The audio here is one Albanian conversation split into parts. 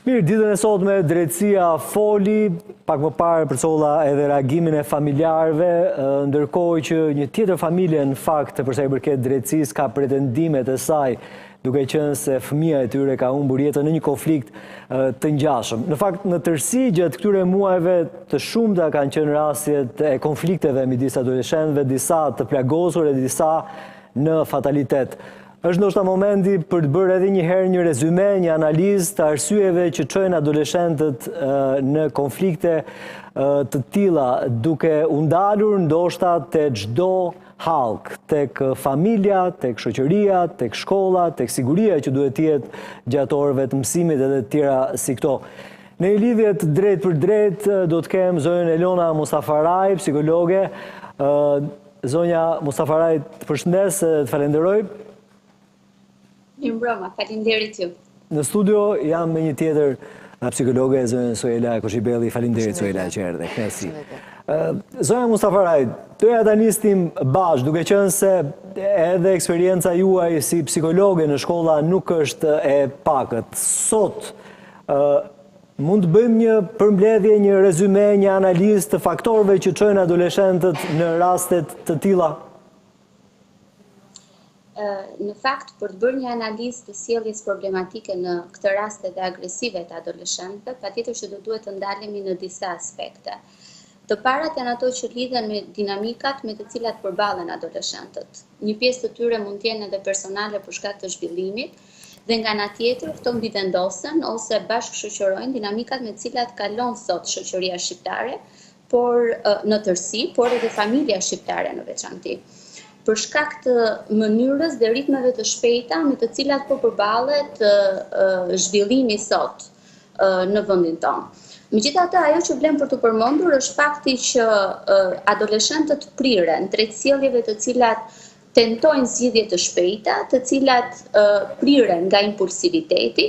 Mirë, ditën e sotme drejtësia foli, pak më parë përcolla edhe reagimin e familjarëve, ndërkohë që një tjetër familje në fakt përsa i përket drejtësisë ka pretendimet e saj, duke qenë se fëmia e tyre ka humbur jetën në një konflikt të ngjashëm. Në fakt, në tërësi gjatë këtyre muajve të shumta kanë qenë rastjet e konflikteve midis adoleshentëve, disa të plagosur e disa në fatalitet. Është ndoshta momenti për të bërë edhe një herë një rezume, një analizë të arsyeve që çojnë adoleshentët në konflikte të tilla, duke u ndalur ndoshta te çdo hallk, tek familja, tek shoqëria, tek shkolla, tek siguria që duhet të jetë gjatë orëve të mësimit edhe të tjera si këto. Në një lidhje të drejtë për drejtë do të kem zonjën Elona Mustafaraj, psikologe. Zonja Mustafaraj, të përshëndes, të falenderoj. Mirëmbrëma, faleminderit ju. Në studio jam me një tjetër psikologe, zonjën Soela Koshibelli. Faleminderit Soela që erdhe. Kënaqësi. Zonja Mustafaraj, doja ta nisnim bashkë, duke qenë se edhe eksperienca juaj si psikologe në shkolla nuk është e pakët. Sot mund të bëjmë një përmbledhje, një rezume, një analizë të faktorëve që çojnë adoleshentët në rastet të tilla? Në fakt, për të bërë një analizë të sjelljes problematike në këtë raste dhe agresive të adoleshentëve, patjetër që do duhet të ndalemi në disa aspekte. Të parat janë ato që lidhen me dinamikat me të cilat përballen adoleshentët. Një pjesë të tyre mund të jenë edhe personale për shkak të zhvillimit, dhe nga ana tjetër këto mbivendosen ose bashkëshoqërojnë dinamikat me të cilat kalon sot shoqëria shqiptare, por në tërësi, por edhe familja shqiptare në veçantë. Për shkak të mënyrës dhe ritmeve të shpejta me të cilat po përballet zhvillimi sot në vendin tonë. Megjithatë, ajo që vlen për të përmendur është fakti që adoleshentët priren drejt sjelljeve të cilat tentojnë zgjidhje të shpejta, të cilat priren nga impulsiviteti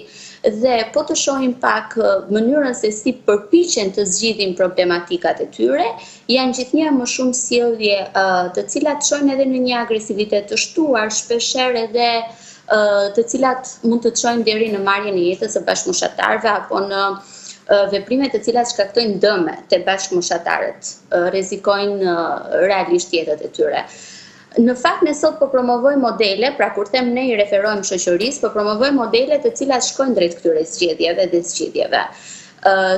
dhe po të shohim pak mënyrën se si përpiqen të zgjidhin problematikat e tyre, janë gjithnjë më shumë sjellje të cilat çojnë edhe në një agresivitet të shtuar, shpeshherë edhe të cilat mund të çojnë deri në marrjen e jetës së bashkëmoshatarëve apo në veprime të cilat shkaktojnë dëme te bashkëmoshatarët, rrezikojnë realisht jetët e tyre. Në fakt, ne sot po promovojmë modele, pra kur them ne I referojmë shoqërisë, po promovojmë modele të cilat shkojnë drejt këtyre zgjedhjeve dhe zgjidhjeve.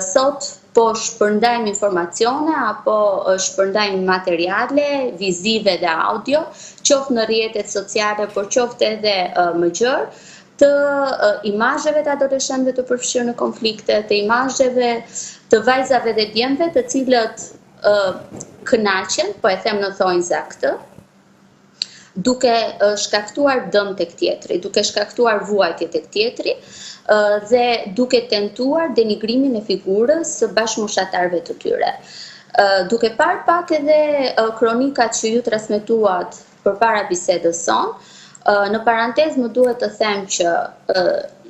Sot po shpërndajmë informacione apo shpërndajmë materiale vizive dhe audio, qoftë në rrjetet sociale, por qoftë edhe më gjerë, të imazheve të adoleshentëve të përfshirë në konflikte, të imazheve të vajzave dhe djemve të cilët kënaqen, po e them në thonjza këtë, duke shkaktuar dëm tek tjetri, duke shkaktuar vuajtje tek tjetri dhe duke tentuar denigrimin e figurës së bashkëmoshatarëve të tyre. Duke parë pak edhe kronikat që ju transmetuat përpara bisedës son, në parantezë më duhet të them që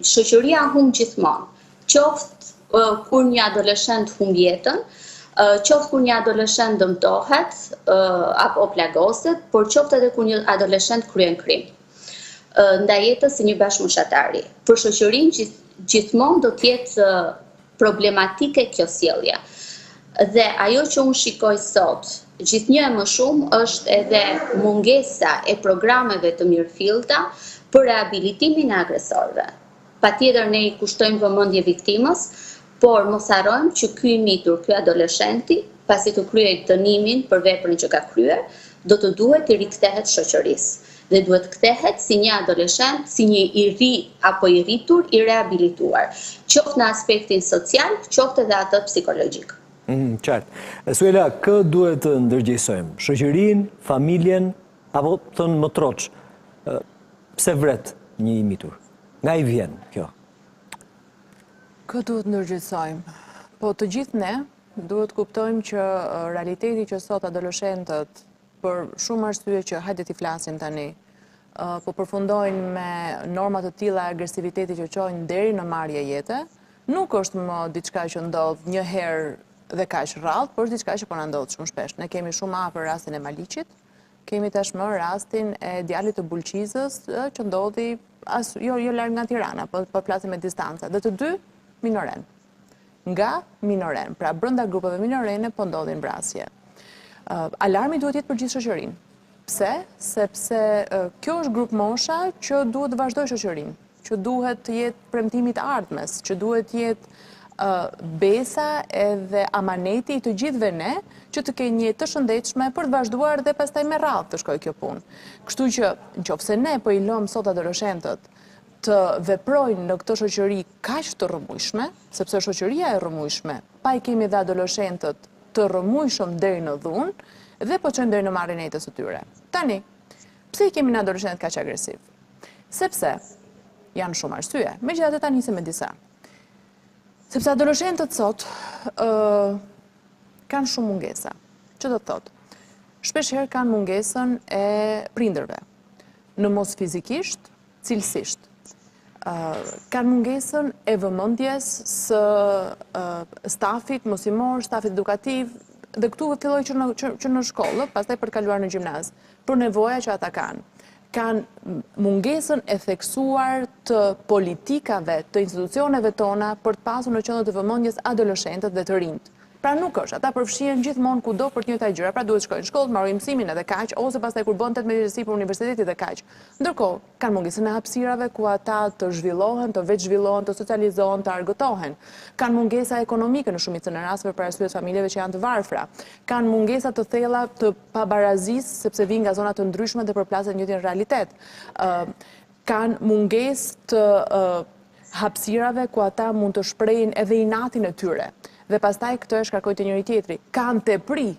shoqëria humb gjithmonë, qoftë kur një adoleshent humb jetën, qoftë kur një adoleshent dëmtohet apo plagoset, por qoftë edhe kur një adoleshent kryen krim ndaj jetës si një bashkëmoshatari. Për shoqërinë gjithmonë do të jetë problematike kjo sjellje. Dhe ajo që unë shikoj sot, gjithnjë e më shumë është edhe mungesa e programeve të mirëfillta për rehabilitimin e agresorëve. Patjetër ne I kushtojmë vëmendje viktimës, por mos harrojmë që ky I mitur, ky adoleshenti, pasi të kryej dënimin për veprën që ka kryer, do të duhet I rikthehet shoqërisë dhe duhet kthehet si një adoleshent, si një I ri apo I rritur, I rehabilituar, qoftë në aspektin social, qoftë edhe atë psikologjik. Qartë. Suela, kë duhet të ndërgjegjësojmë? Shoqërinë, familjen, apo thënë më troç, pse vret një I mitur? Nga I vjen kjo? Kë duhet ndërgjegjësojmë? Po të gjithë ne duhet kuptojmë që realiteti që sot adoleshentët për shumë arsye që hajde t'i flasim tani, po përfundojnë me norma të tilla agresiviteti që çojnë deri në marrje jete, nuk është më diçka që ndodh një herë dhe kaq rrallë, por është diçka që po na ndodh shumë shpesh. Ne kemi shumë afër rastin e Maliqit, kemi tashmë rastin e djalit të Bulqizës që ndodhi jo larg nga Tirana, po flasim me distanca. Dhe të dy minoren. Nga minoren, pra brenda grupeve minorene po ndodhin vrasje. Alarmi duhet jetë për gjithë shoqërinë. Pse? Sepse kjo është grup mosha që duhet të vazhdojë shoqërinë, që duhet të jetë premtimi i ardhmes, që duhet të jetë besa edhe amaneti i të gjithëve ne që të kenë një jetë të shëndetshme për të vazhduar dhe pastaj me radhë të shkojë kjo punë. Kështu që nëse ne po i lëm sot adoleshentët të veprojnë në këtë shoqëri kaq të rrëmujshme, sepse shoqëria e rrëmujshme, pa i kemi dhe adoleshentët të rrëmujshëm deri në dhunë dhe po çojnë deri në marrjen e jetës së tyre. Tani, pse i kemi në adoleshentët kaq agresiv? Sepse janë shumë arsye. Megjithatë ta nisim me disa. Sepse adoleshentët sot kanë shumë mungesa. Që do të thotë? Shpesh herë kanë mungesën e prindërve. Në mos fizikisht, cilësisht. Kanë mungesën e vëmendjes së stafit mosimor, stafit edukativ, dhe këtu filloj që në shkollë, pastaj për të kaluar në gjimnaz, për nevoja që ata kanë. Kanë mungesën e theksuar të politikave, të institucioneve tona për të pasur në qendër të vëmendjes adoleshentët dhe të rinjt. Pra nuk është, ata përfshihen gjithmonë kudo për të njëjta gjëra, pra duhet shkojnë në shkollë, marrin mësimin edhe kaq, ose pastaj kur bën 18 për universitetit edhe kaq. Ndërkohë, kanë mungesën e hapësirave ku ata të zhvillohen, të veç zhvillohen, të socializohen, të argëtohen. Kanë mungesa ekonomike në shumicën e rasteve për arsye të familjeve që janë të varfra. Kanë mungesa të thella të pabarazisë sepse vijnë nga zona të ndryshme dhe përplasen në njëjtin realitet. Kanë mungesë të hapësirave ku ata mund të shprehin edhe inatin e tyre. Dhe pastaj këtë e shkarkojnë të njëri tjetri. Kanë tepri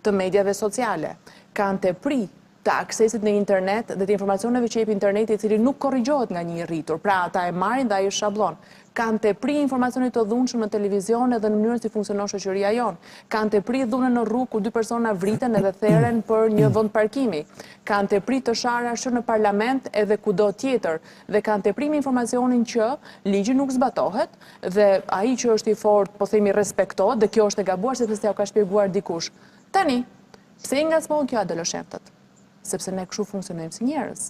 të medjave sociale, kanë tepri të aksesit në internet dhe të informacioneve që jep interneti i cili nuk korrigjohet nga një i rritur. Pra ata e marrin dhe ai është shablon. Kanë tepri informacionit të dhunshëm në televizion edhe në mënyrën si funksionon shoqëria jonë. Kanë tepri dhunën në rrugë ku dy persona vriten edhe theren për një vend parkimi. Kanë tepri të sharash në parlament edhe kudo tjetër. Dhe kanë tepri me informacionin që ligji nuk zbatohet dhe ai që është i fortë, po themi, respektohet dhe kjo është e gabuar sepse s'ja ka shpjeguar dikush. Tani, pse i ngacmojnë kjo adoleshentët? Sepse ne kështu funksionojmë si njerëz.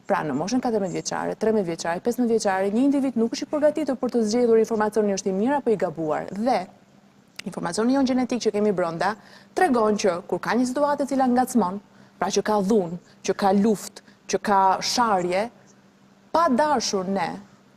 Pra në moshën 14 vjeçare, 13 vjeçare, 15 vjeçare, një individ nuk është i përgatitur për të zgjedhur informacionin është i mirë apo i gabuar. Dhe informacioni jonë gjenetik që kemi brenda tregon që kur ka një situatë e cila ngacmon, pra që ka dhunë, që ka luftë, që ka sharje, pa dashur ne,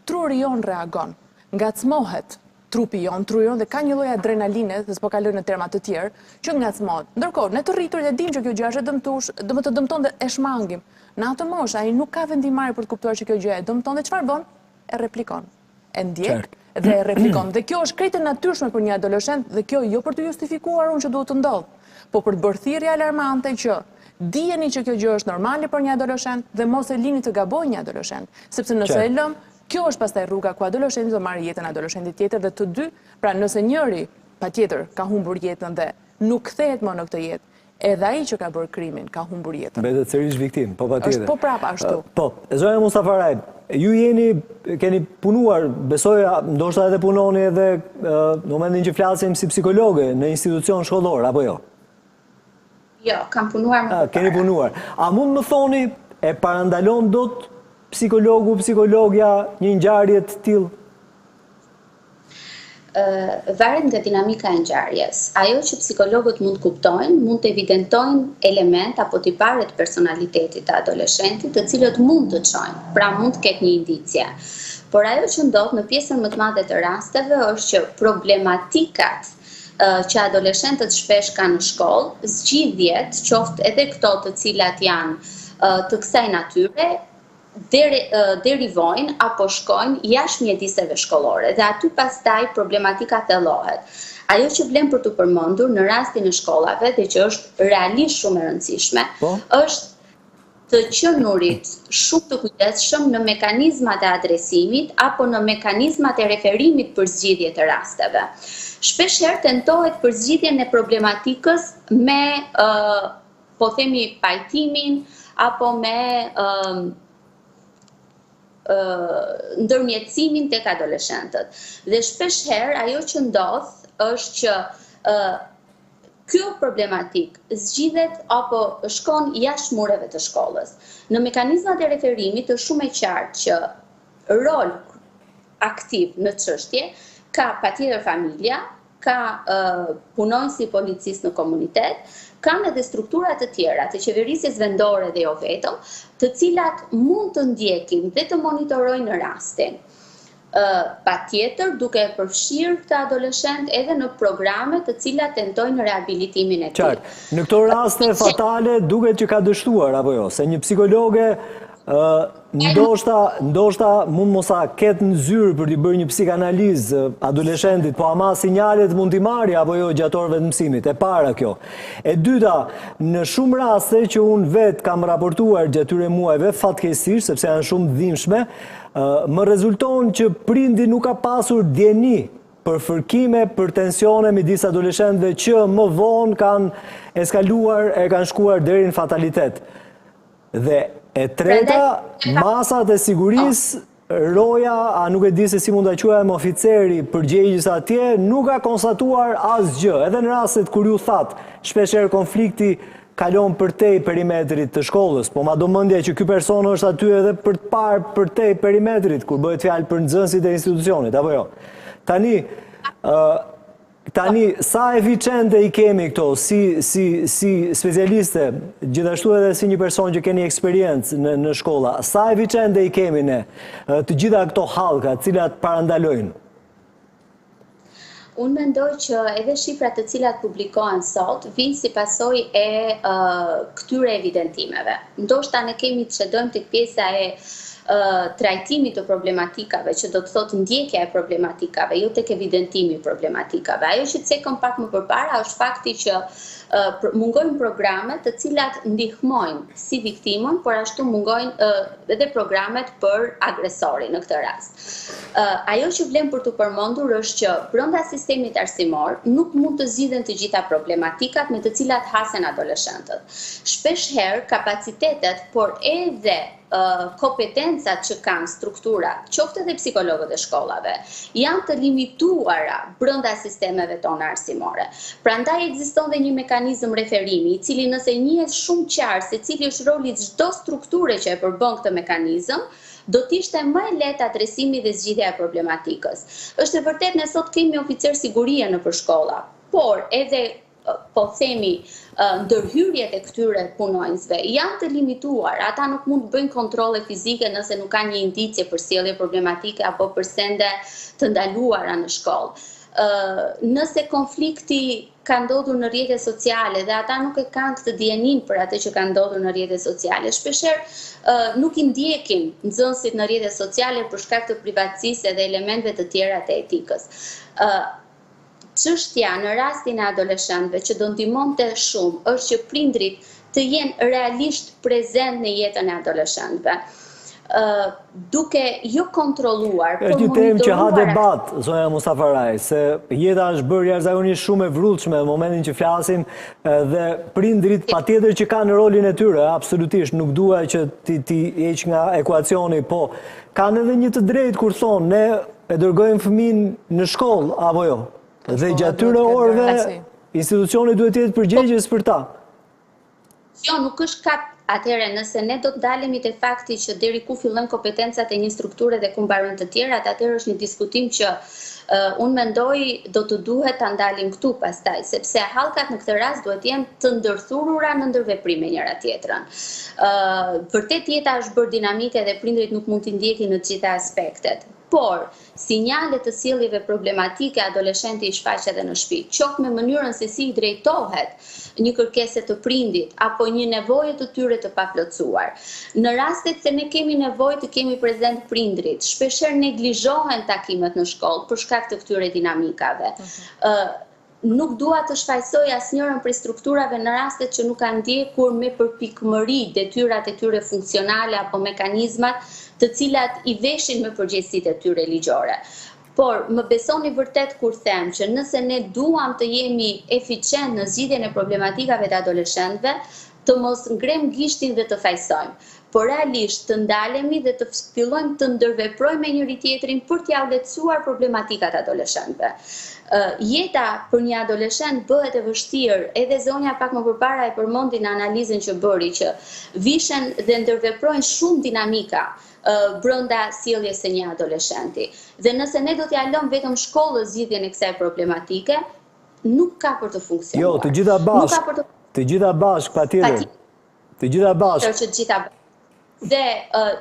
truri jonë reagon, ngacmohet trupi jonë, truri jonë dhe ka një lloj adrenaline, dhe s'po kaloj në terma të tjerë, që ngacmohet. Ndërkohë, ne të rriturit e dim që kjo gjë është e dëmtush, dhe të dëmton dhe e shmangim. Në atë moshë, ai nuk ka vendimari për të kuptuar që kjo gjë e dëmton dhe çfarë bën? E replikon. E ndjek dhe e replikon. Dhe kjo është krejtë e natyrshme për një adoleshent dhe kjo jo për të justifikuar unë që duhet të ndodh, po për të bërë thirrje alarmante që dijeni që kjo gjë është normale për një adoleshent dhe mos e lini të gabojë një adoleshent, sepse nëse e lëm, kjo është pastaj rruga ku adoleshenti do marrë jetën e adoleshentit tjetër dhe të dy, pra nëse njëri patjetër ka humbur jetën dhe nuk kthehet më në këtë jetë, edhe ai që ka bërë krimin ka humbur jetën. Mbetet sërish viktim, po patjetër. Është po prapa ashtu. Po, zonja Mustafaraj, ju keni punuar, besoj, ndoshta edhe punoni edhe në momentin që flasim si psikologe në institucion shkollor, apo jo? Jo, kam punuar më parë. Keni punuar. A mund më thoni, e parandalon dot psikologu, psikologja një ngjarje të tillë? Varet nga dinamika e ngjarjes. Ajo që psikologët mund kuptojnë, mund të evidentojnë element apo tipare të personalitetit të adoleshentit, të cilët mund të çojnë, pra mund të ketë një indicje. Por ajo që ndodh në pjesën më të madhe të rasteve është që problematikat që adoleshentët shpesh kanë në shkollë, zgjidhjet, qoftë edhe këto të cilat janë të kësaj natyre, derivojnë apo shkojnë jashtë mjediseve shkollore dhe aty pastaj problematika thellohet. Ajo që vlen për të përmendur në rastin e shkollave dhe që është realisht shumë e rëndësishme, është të qenurit shumë të kujdesshëm në mekanizmat e adresimit apo në mekanizmat e referimit për zgjidhje të rasteve. Shpesh herë tentohet për zgjidhjen e problematikës me po themi pajtimin apo me ndërmjetësimin tek adoleshentët. Dhe shpesh herë ajo që ndodh është që kjo problematik zgjidhet apo shkon jashtë mureve të shkollës. Në mekanizmat e referimit është shumë e qartë që rol aktiv në çështje ka patjetër familja, ka punonjësi policisë në komunitet, kanë edhe strukturat të tjera të qeverisjes vendore dhe jo vetëm, të cilat mund të ndjekin dhe të monitorojnë rastin. Patjetër duke përfshirë këtë adoleshent edhe në programe të cilat tentojnë rehabilitimin e tij. Në këto raste fatale duket që ka dështuar apo jo, se një psikologe ndoshta mund mos a ketë në zyrë për t'i bërë një psikanalizë adoleshentit, po ama sinjalet mund t'i marrë apo jo gjatë orëve të mësimit. E para kjo. E dyta, në shumë raste që unë vetë kam raportuar gjatë këtyre muajve, fatkeqësisht, sepse janë shumë dhimbshme, më rezulton që prindi nuk ka pasur dieni për fërkime, për tensione midis adoleshentëve që më vonë kanë eskaluar e kanë shkuar deri në fatalitet. Dhe e treta, masat e sigurisë, roja, a nuk e di se si mund ta quajmë oficeri përgjegjës atje, nuk ka konstatuar asgjë. Edhe në rastet kur ju thatë, shpeshherë konflikti kalon përtej perimetrit të shkollës, po ma do mendja që ky person është aty edhe për të parë përtej perimetrit, kur bëhet fjalë për nxënësit e institucionit, apo jo. Tani, sa eficiente i kemi këto, si specialiste, gjithashtu edhe si një person që keni eksperiencë në shkolla, sa eficiente i kemi ne të gjitha këto hallka, cilat parandalojnë? Unë mendoj që edhe shifrat të cilat publikohen sot vinë si pasojë e këtyre evidentimeve. Ndoshta ne kemi të çdojmë tek pjesa e trajtimit të problematikave, që do të thotë ndjekja e problematikave, jo tek evidentimi i problematikave. Ajo që cekëm pak më përpara është fakti që mungojnë programe të cilat ndihmojnë si viktimën, por ashtu mungojnë edhe programet për agresorin në këtë rast. Ajo që vlen për të përmendur është që brenda sistemit arsimor nuk mund të zgjidhen të gjitha problematikat me të cilat hasen adoleshentët. Shpeshherë kapacitetet, por edhe kompetencat që kanë struktura, qoftë edhe psikologët e shkollave, janë të limituara brenda sistemeve tona arsimore. Prandaj ekziston dhe një mekanizëm referimi, i cili nëse njihet shumë qartë se cili është roli i çdo strukture që e përbën këtë mekanizëm, do t'ishte më e lehtë adresimi dhe zgjidhja e problematikës. Është e vërtetë ne sot kemi oficer sigurie nëpër shkolla, por edhe po themi ndërhyrjet e këtyre punonjësve janë të limituar. Ata nuk mund të bëjnë kontrolle fizike nëse nuk ka një indicie për sjellje problematike apo për sende të ndaluara në shkollë. Nëse konflikti ka ndodhur në rrjetet sociale dhe ata nuk e kanë këtë dijenin për atë që ka ndodhur në rrjetet sociale, shpeshherë nuk i ndjekin nxënësit në rrjetet sociale për shkak të privatësisë dhe elementeve të tjera të etikës. Çështja në rastin e adoleshentëve që do ndihmonte shumë është që prindrit të jenë realisht prezent në jetën e adoleshentëve. Duke jo kontrolluar, por është një temë që ha debat, zonja Mustafaraj, se jeta është bërë jashtëzakonisht shumë e vrullshme në momentin që flasim dhe prindrit patjetër që kanë rolin e tyre, absolutisht, nuk dua që ti heq nga ekuacioni, po kanë edhe një të drejtë kur thonë ne e dërgojmë fëmin në shkollë apo jo. Dhe gjatë tyre orëve, institucioni duhet të jetë përgjegjës për ta. Jo, nuk është kap atëherë nëse ne do të dalemi te fakti që deri ku fillojnë kompetencat e një strukture dhe ku mbarojnë të tjerat, atëherë është një diskutim që unë mendoj do të duhet ta ndalim këtu pastaj, sepse hallkat në këtë rast duhet të jenë të ndërthurura në ndërveprim me njëra tjetrën. Vërtet jeta është bërë dinamike dhe prindrit nuk mund t'i ndjekin në të gjitha aspektet. Por, sinjalet të sjelljeve problematike adoleshenti i shfaq edhe në shtëpi, qoftë me mënyrën se si i drejtohet një kërkesë të prindit apo një nevojë të tyre të paplotësuar. Në rastet se ne kemi nevojë të kemi prezent prindrit, shpeshherë neglizhohen takimet në shkollë për shkak të këtyre dinamikave. Nuk dua të shfaqsoj asnjërin prej strukturave në rastet që nuk kanë ndjekur me përpikmëri detyrat e tyre funksionale apo mekanizmat të cilat i veshin me përgjegjësitë e tyre ligjore. Por më besoni vërtet kur them që nëse ne duam të jemi eficient në zgjidhjen e problematikave të adoleshentëve, të mos ngrem gishtin dhe të fajsojmë. por realisht të ndalemi dhe të fillojmë të ndërveprojmë me njëri tjetrin për t'ia lehtësuar problematikat adoleshentëve. Jeta për një adoleshent bëhet e vështirë, edhe zonja pak më përpara e përmendi në analizën që bëri, që vishen dhe ndërveprojnë shumë dinamika brenda sjelljes së një adoleshenti. Dhe nëse ne do t'ja lëmë vetëm shkollës zgjidhjen e kësaj problematike, nuk ka për të funksionuar. Jo, të gjitha bashkë, patjetër. Të gjitha bashkë. Dhe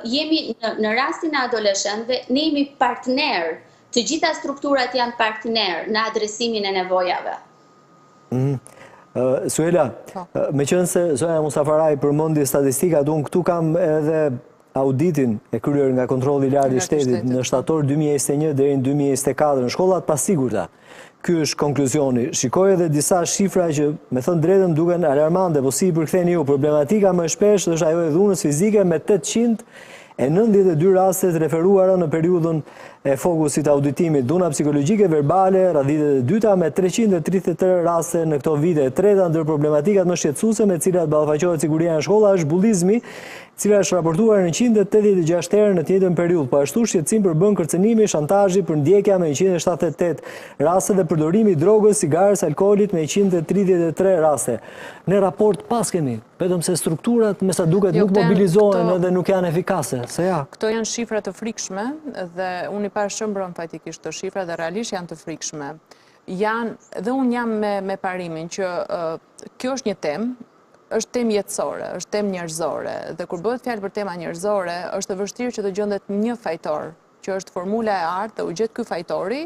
jemi në rastin e adoleshentëve, ne jemi partner. Të gjitha strukturat janë partner në adresimin e nevojave. Suela, me qënë se Zonja Mustafaraj përmendi statistikat, unë këtu kam edhe auditin e kryer nga kontrolli i lartë i shtetit në shtator 2021 deri në 2024 në shkollat pasigurta. Ky është konkluzjoni. Shikoj edhe disa shifra që, me thënë drejtën, duken alarmante, po si i përktheni ju, problematika më e shpesh është ajo e dhunës fizike me 892 rastet referuara në periudhën e fokusit auditimit, dhuna psikologjike, verbale, radhitet e dyta me 333 raste në këto vite. E treta ndër problematikat më shqetësuese me cilat ballafaqohet siguria në shkolla është bullizmi, cila është raportuar në 186 herë në të njëjtën periudhë. Po ashtu shqetësim për bën kërcënimi, shantazhi, për ndjekja me 178 raste dhe përdorimi i drogës, sigarës, alkoolit me 133 raste. Ne raport pas kemi, vetëm se strukturat me sa duket nuk mobilizohen dhe nuk janë efikase. Këto janë shifra të frikshme dhe unë i parashëmbron faktikisht të shifra dhe realisht janë të frikshme. Dhe unë jam me parimin që kjo është një temë, është temë jetësore, është temë njerëzore, dhe kur bëhet fjalë për tema njerëzore, është e vështirë që të gjendet një fajtor, që është formula e artë dhe u gjet ky fajtori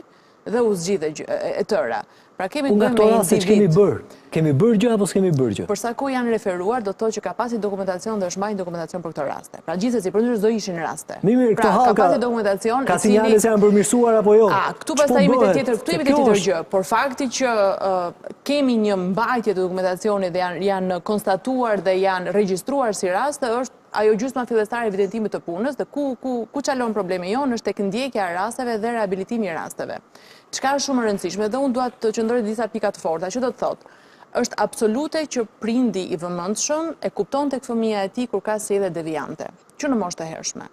dhe u zgjidhe e tëra. Pra kemi të bëjmë me individ. Kemi bërë gjë apo s'kemi bërë gjë? Për sa kohë janë referuar, do të thotë që ka pasi dokumentacion dhe është marrë dokumentacion për këto raste. Pra gjithsesi përndryshe do ishin raste. Mirë, këto hallka ka sinjale se janë përmirësuar apo jo? Këtu pastaj jemi te tjetër gjë, por fakti që kemi një mbajtje të dokumentacionit dhe janë konstatuar dhe janë regjistruar si raste është ajo gjysma fillestare e evidentimit të punës dhe ku çalon problemi jonë është tek ndjekja e rasteve dhe rehabilitimi i rasteve. Çka është shumë e rëndësishme dhe unë dua të qëndroj disa pika të forta, që do të thotë, është absolute që prindi i vëmendshëm e kupton tek fëmia e tij kur ka sjellje devijante, që në moshë të hershme.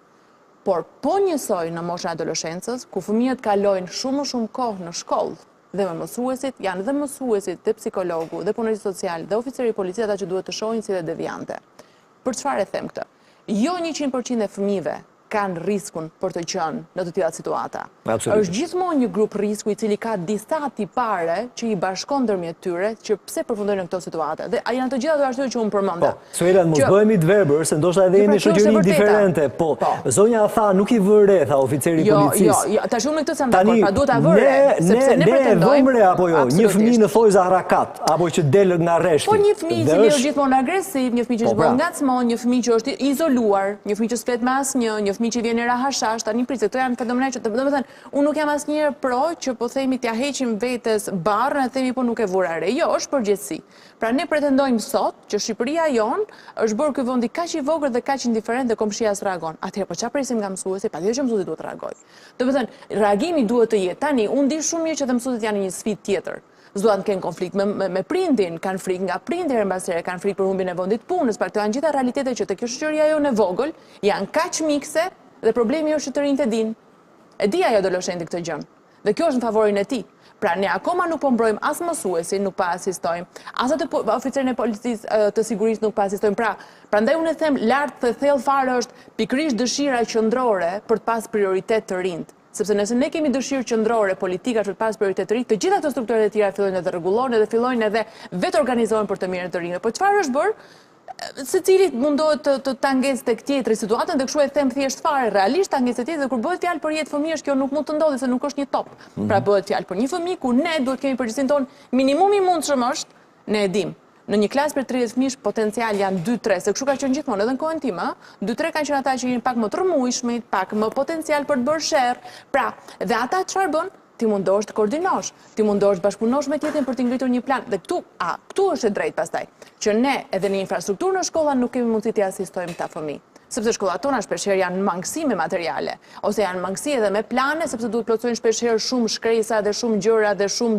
Por po njësoj në moshën e adoleshencës, ku fëmijët kalojnë shumë kohë në shkollë dhe me mësuesit, janë dhe mësuesit, dhe psikologu, dhe punëtor social, dhe oficeri i policisë ata që duhet të shohin sjellje devijante. Për çfarë e them këtë? Jo 100% e fëmijëve kanë riskun për të qenë në të tilla situata. Është gjithmonë një grup risku i cili ka disa tipare që i bashkon ndërmjet tyre që pse përfundojnë në këto situata. Dhe janë të gjitha ato arsye që unë përmenda. Suela, mos bëhemi të verbër, se ndoshta edhe jemi shoqëri diferente. Po, zonja tha nuk i vë re, tha oficeri i policisë. Jo, tash unë me këtë jam dakord, pra duhet ta vë re, sepse ne pretendojmë re apo jo, një fëmijë në thojza rakat apo që del nga rreshti. Po një fëmijë që është gjithmonë agresiv, një fëmijë që është ngacmon, një fëmijë që është izoluar, një fëmijë që s'flet me asnjë, një fëmijë që vjen në rahashash, tani prit, këto janë fenomene që domethënë unë nuk jam asnjëherë pro që po themi t'ja heqim vetes barrën e themi po nuk e vura re. Jo, është përgjithësi. Pra ne pretendojmë sot që Shqipëria jon është bërë ky vendi kaq i vogël dhe kaq indiferent dhe komshia s'reagon. Atëherë po çfarë presim nga mësuesi? Patjetër që mësuesi duhet të reagojë. Domethënë reagimi duhet të jetë. Tani unë di shumë mirë që dhe mësuesit janë një sfidë tjetër. S'duan të kenë konflikt me prindin, kanë frikë nga prindi her mbas here, kanë frikë për humbjen e vendit punës, pra këto janë gjitha realitete që tek shoqëria jonë e vogël janë kaq mikse dhe problemi është që të rinjtë e din. E di ajo adoleshenti këtë gjën. Dhe kjo është në favorin e tij. Pra ne akoma nuk po mbrojmë as mësuesin, nuk pa asistojmë, as atë oficerin e policisë të sigurisë nuk pa asistojmë. Prandaj unë e them lart dhe thellë fare është pikërisht dëshira qendrore për të pas prioritet të rinjt. Sepse nëse ne kemi dëshirë qendrore politika për të pas prioritet të rinjt, të gjitha këto strukturat e tjera fillojnë edhe rregullojnë dhe fillojnë edhe vetë organizohen për të mirën të rinjve. Po çfarë është bërë? Secili mundohet të tangesë tek tjetri situatën dhe kështu e them thjesht fare, realisht tangesë tjetër dhe kur bëhet fjalë për jetë fëmijësh kjo nuk mund të ndodhi se nuk është një top. Pra bëhet fjalë për një fëmijë ku ne duhet kemi përgjegjësinë tonë minimumi i mundshëm është, ne e dim. Në një klasë për 30 fëmijësh potencial janë 2-3, se kështu ka qenë gjithmonë edhe në kohën time, 2-3 kanë qenë ata që janë pak më të rrëmujshëm, pak më potencial për të bërë sherr. Pra, dhe ata çfarë bën? Ti mundosh të koordinosh, ti mundosh të bashkëpunosh me tjetrin për të ngritur një plan. Dhe këtu është e drejtë pastaj, që ne edhe në infrastrukturën në shkolla nuk kemi mundësi të asistojmë këta fëmijë. sepse shkollat tona shpeshherë janë mangësi me materiale, ose janë mangësi edhe me plane, sepse duhet plotësojnë shpeshherë shumë shkresa dhe shumë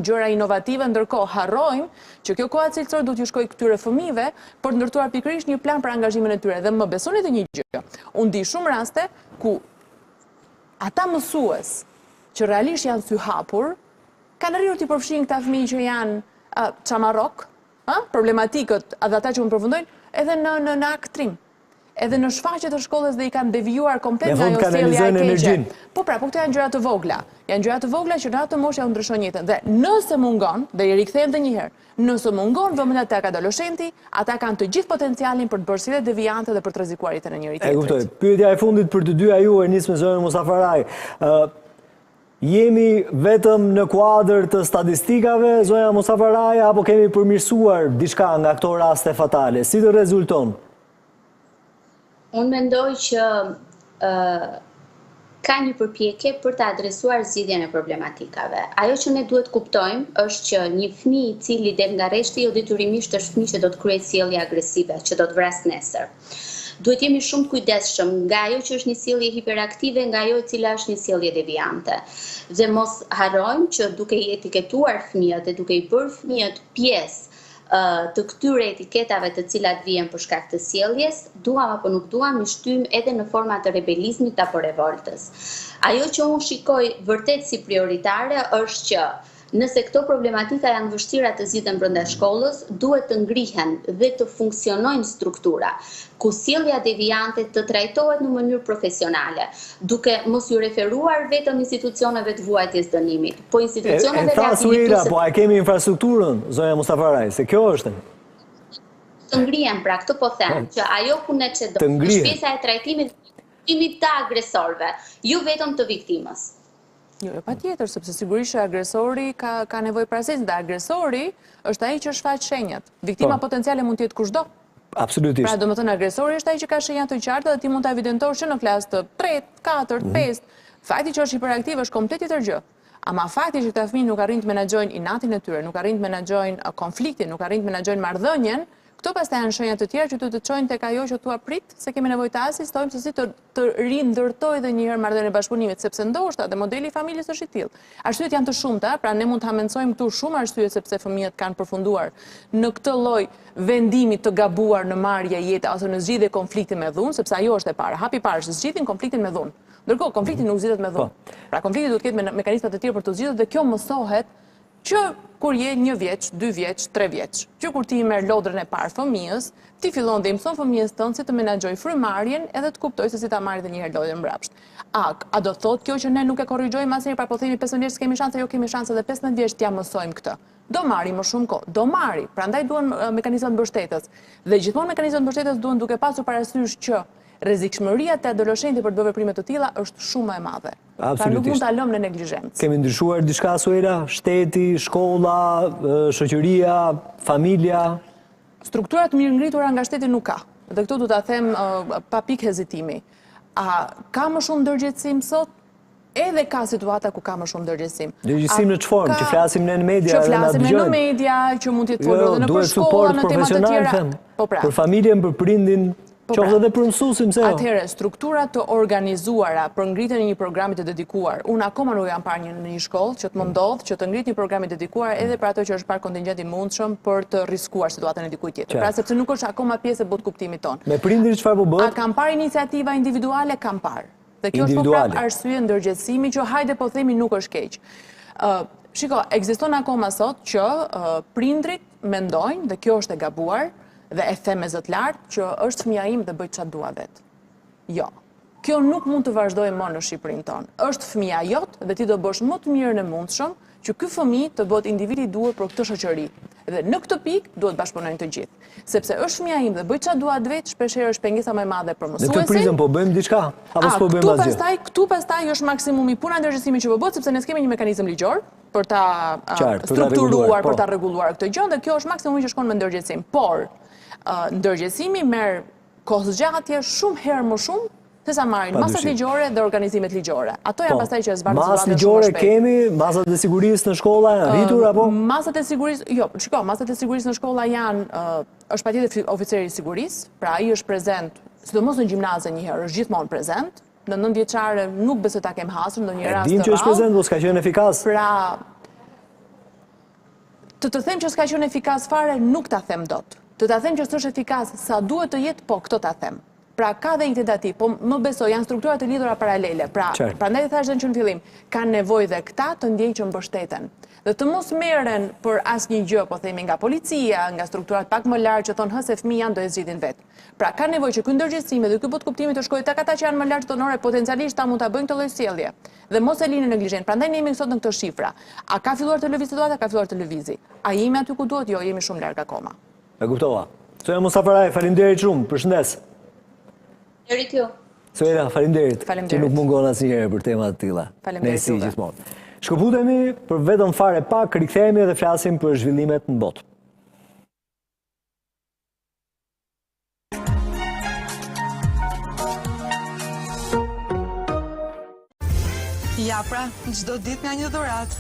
gjëra inovative, ndërkohë harrojmë që kjo koha cilësore duhet ju shkojë këtyre fëmijëve për të ndërtuar pikërisht një plan për angazhimin e tyre. Dhe më besoni të një gjë, unë di shumë raste ku ata mësues që realisht janë sy hapur, kanë rritur t'i përfshin këta fëmijë që janë çamarrok, problematikët dhe ata që më përfundojnë, edhe në aktrim. Edhe në shfaqjet të shkollës dhe i kanë devijuar komplet nga ajo sjellja e keqe. Po pra, po këto janë gjëra të vogla. Janë gjëra të vogla që në atë moshë ja u ndryshon jetën. Dhe nëse mungon, dhe i rikthehem edhe një herë, nëse mungon vëmendja tek adoleshenti, ata kanë të gjithë potencialin për të bërë sjellje devijante dhe për të rrezikuar jetën e njëri tjetrit. E kuptoj. Pyetja e fundit për të dyja ju, nis me zonën Musafaraj. Jemi vetëm në kuadër të statistikave, zonja Musafaraj, apo kemi përmirësuar diçka nga këto raste fatale? Si të rezulton? Unë mendoj që ka një përpjekje për të adresuar zgjidhjen e problematikave. Ajo që ne duhet kuptojmë është që një fëmijë i cili del nga rreshti jo detyrimisht është fëmijë që do të kryejë sjellje agresive, që do të vras nesër. Duhet jemi shumë kujdesshëm nga ajo që është një sjellje hiperaktive, nga ajo e cila është një sjellje devijante. Dhe mos harrojmë që duke i etiketuar fëmijët dhe duke i bërë fëmijët pjesë të këtyre etiketave të cilat vijnë për shkak të sjelljes, duam apo nuk duam, i shtym edhe në forma të rebelizmit apo revoltës. Ajo që unë shikoj vërtet si prioritare është që nëse këto problematika janë vështira të zgjidhen brenda shkollës, duhet të ngrihen dhe të funksionojnë struktura ku sjellja devijante të trajtohet në mënyrë profesionale, duke mos ju referuar vetëm institucioneve të vuajtjes dënimit, po institucioneve rehabilituese. Po a kemi infrastrukturën, zonja Musafaraj, se kjo është. Të ngrihen, pra këtë po them, që ajo ku ne çdo është pjesa e trajtimit të agresorëve, ju vetëm të viktimës. Jo, pa tjetër, sepse sigurisht agresori ka nevojë paraqitje, dhe agresori është ai që shfaq shenjat. Viktima potenciale mund të jetë kushdo. Absolutisht. Pra, domethënë agresori është ai që ka shenja të qarta dhe ti mund ta evidentosh që në klasë të 3, 4, 5. Fakti që është hiperaktiv është komplet tjetër gjë. Ama fakti që këta fëmijë nuk arrin të menaxhojnë inatin e tyre, nuk arrin të menaxhojnë konfliktin, nuk arrin të menaxhojnë marrëdhënien, këto pastaj janë shenja të tjera që duhet të çojnë tek ajo që thua prit, se kemi nevojë të asistojmë se si të rindërtojë edhe një herë marrëdhënien e bashkëpunimit, sepse ndoshta dhe modeli i familjes është i tillë. Arsyet janë të shumta, pra ne mund ta mençojmë këtu shumë arsye sepse fëmijët kanë përfunduar në këtë lloj vendimi të gabuar në marrje jete ose në zgjidhje konflikti me dhunë, sepse ajo është e para. Hapi i parë është zgjidhin konfliktin me dhunë. Ndërkohë konflikti nuk zgjidhet me dhunë. Pra konflikti duhet të ketë mekanizma të tjerë për të zgjidhur dhe kjo mësohet që kur je 1 vjeç, 2 vjeç, 3 vjeç, që kur ti i merr lodrën e parë fëmijës, ti fillon dhe i mëson fëmijës tënd si të menaxhoj frymarrjen edhe të kuptoj se si ta marrë edhe një herë lodrën mbrapsht. A do thotë kjo që ne nuk e korrigjojmë asnjëherë, pra po themi 15 vjeç kemi shanse, jo kemi shanse edhe 15 vjeç t'ja mësojmë këtë. Do marri më shumë kohë, do marri, prandaj duhen mekanizmat mbështetës. Dhe gjithmonë mekanizmat mbështetës duhen duke pasur parasysh që rrezikshmëria te adoleshenti për të bërë veprime të tilla është shumë më e madhe. Pra nuk mund ta lëmë në neglizhencë. Kemi ndryshuar diçka Suela, shteti, shkolla, shoqëria, familja. Strukturat mirë ngritura nga shteti nuk ka. Dhe këtu du ta them pa pikë hezitimi. A ka më shumë ndërgjegjësim sot? Edhe ka situata ku ka më shumë ndërgjegjësim. Ndërgjegjësim në çfarë? Që flasim ne në media, që flasim ne në media, që mund të jetë folur edhe në shkolla, në tema të tjera. Po pra. Për familjen, për prindin, qoftë edhe për mësuesin, pse jo? Atëherë, struktura të organizuara për ngritjen e një programi të dedikuar. Unë akoma nuk jam parë në një shkollë që të më ndodh që të ngrit një program i dedikuar edhe për ato që është parë kontingjent i mundshëm për të riskuar situatën e dikujt tjetër. Pra sepse nuk është akoma pjesë e botë kuptimit ton. Me prindin çfarë po bëhet? A kam parë iniciativa individuale? Kam parë. Dhe kjo është po prap arsye ndërgjegjësimi që hajde po themi nuk është keq. Shiko, ekziston akoma sot që prindrit mendojnë, dhe kjo është e gabuar, dhe e them me zot lart që është fëmia im dhe bëj çfarë dua vet. Jo. Kjo nuk mund të vazhdojë më në Shqipërinë tonë. Është fëmia jot dhe ti do bësh më të mirën e mundshëm që ky fëmijë të bëhet individi i duhur për këtë shoqëri. Dhe në këtë pikë duhet bashkëpunojnë të gjithë. Sepse është fëmia im dhe bëj çfarë dua vet, shpeshherë është pengesa më e madhe për mësuesin. Në këtë prizën po bëjmë diçka apo s'po bëjmë asgjë? Këtu pastaj është maksimumi puna e ndërgjegjësimit që po bëhet, sepse ne kemi një mekanizëm ligjor për ta strukturuar, për ta rregulluar këtë gjë, dhe kjo është maksimumi që shkon me ndërgjegjësim. Por ndërgjegjësimi merr kohëzgjatje shumë herë më shumë se sa marrin masat ligjore dhe organizimet ligjore. Ato janë pastaj që zbardhin masat ligjore kemi, masat e sigurisë në shkolla janë rritur apo? Masat e sigurisë, jo, shiko, masat e sigurisë në shkolla janë është patjetër oficeri i sigurisë, pra ai është prezent sidomos në gjimnaze njëherë, është gjithmonë prezent, në 9 vjeçare nuk besoj ta kem hasur në një rast Dim që është prezent, po s'ka qenë efikas. Pra, të them që s'ka qenë efikas fare, nuk ta them dot. Të them që s'është efikas sa duhet të jetë, po këto ta them. Pra, ka dhe një tentativë, po më besoj, janë struktura të lidhura paralele. Pra, prandaj thash edhe që në fillim, kanë nevojë dhe këta të ndjejnë që mbështeten. Dhe të mos merren për asnjë gjë, po themi nga policia, nga strukturat pak më larg që thonë se fëmijë janë do e zgjidhin vetë. Pra, ka nevojë që ky ndërgjegjësim dhe ky botë kuptimi të shkojë tek ata që janë më larg tonore, potencialisht ta mund ta bëjnë këtë lloj sjellje. Dhe mos e linë neglizhent. Prandaj ne jemi sot në këtë shifra. A ka filluar të lëvizë situata, ka filluar të lëvizi. A jemi aty ku duhet? Jo, jemi shumë larg akoma. E kuptova. Soja Mustafaraj, faleminderit shumë. Përshëndes. Deri ju. Soja, faleminderit. Që nuk mungon asnjëherë për tema të tilla. Ne si gjithmonë. Shkëputemi për vetëm fare pak, rikthehemi dhe flasim për zhvillimet në botë. Ja pra, çdo ditë nga një dhuratë.